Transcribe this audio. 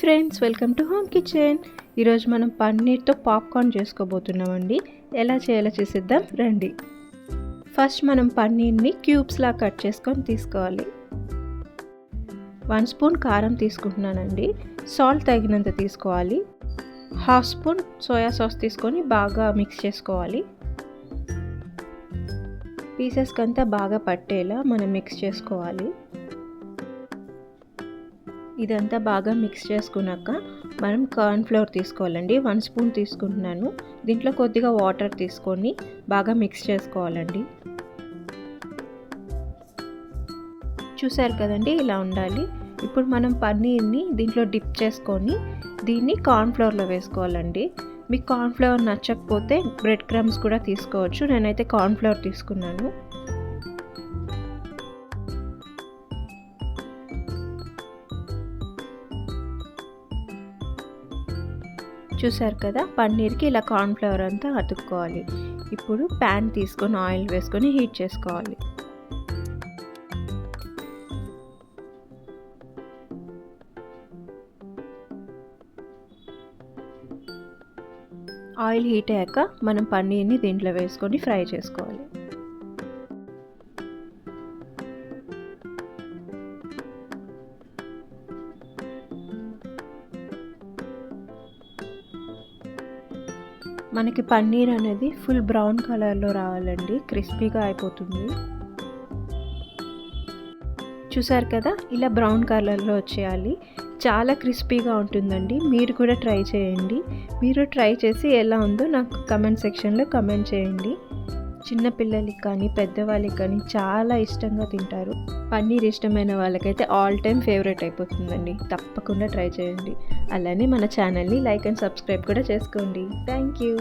Friends, welcome to home kitchen. ఈరోజు మనం పన్నీర్తో popcorn చేసుకోబోతున్నామండి. ఎలా చేయాలో చూసిద్దాం రండి. ఫస్ట్ మనం పన్నీర్ని క్యూబ్స్లా కట్ చేసుకొని తీసుకోవాలి. 1 స్పూన్ కారం తీసుకుంటున్నానండి. సాల్ట్ తగినంత తీసుకోవాలి. 1/2 స్పూన్ సోయా సాస్ తీసుకొని బాగా మిక్స్ చేసుకోవాలి. పీసెస్కి అంతా బాగా పట్టేలా మనం మిక్స్ చేసుకోవాలి. ఇదంతా బాగా మిక్స్ చేసుకున్నాక మనం కార్న్ ఫ్లోర్ తీసుకోవాలండి. 1 స్పూన్ తీసుకుంటున్నాను. దీంట్లో కొద్దిగా వాటర్ తీసుకొని బాగా మిక్స్ చేసుకోవాలండి. చూసారు కదండి, ఇలా ఉండాలి. ఇప్పుడు మనం పన్నీర్ని దీంట్లో డిప్ చేసుకొని దీన్ని కార్న్ ఫ్లోర్లో వేసుకోవాలండి. మీకు కార్న్ ఫ్లోర్ నచ్చకపోతే బ్రెడ్ క్రమ్స్ కూడా తీసుకోవచ్చు. నేనైతే కార్న్ ఫ్లోర్ తీసుకున్నాను. చూసారు కదా, పన్నీర్కి ఇలా కార్న్ ఫ్లవర్ అంతా అతుక్కోవాలి. ఇప్పుడు ప్యాన్ తీసుకొని ఆయిల్ వేసుకొని హీట్ చేసుకోవాలి. ఆయిల్ హీట్ అయ్యాక మనం పన్నీర్ని దీంట్లో వేసుకొని ఫ్రై చేసుకోవాలి. మనకి పన్నీర్ అనేది ఫుల్ బ్రౌన్ కలర్లో రావాలండి. క్రిస్పీగా అయిపోతుంది. చూసారు కదా, ఇలా బ్రౌన్ కలర్లో వచ్చేయాలి. చాలా క్రిస్పీగా ఉంటుందండి. మీరు కూడా ట్రై చేయండి. మీరు ట్రై చేసి ఎలా ఉందో నాకు కమెంట్ సెక్షన్లో కమెంట్ చేయండి. చిన్నపిల్లలకి కానీ పెద్దవాళ్ళకి కానీ చాలా ఇష్టంగా తింటారు. పన్నీర్ ఇష్టమైన వాళ్ళకైతే ఆల్ టైమ్ ఫేవరెట్ అయిపోతుందండి. తప్పకుండా ట్రై చేయండి. అలానే మన ఛానల్ని లైక్ అండ్ సబ్స్క్రైబ్ కూడా చేసుకోండి. Thank you.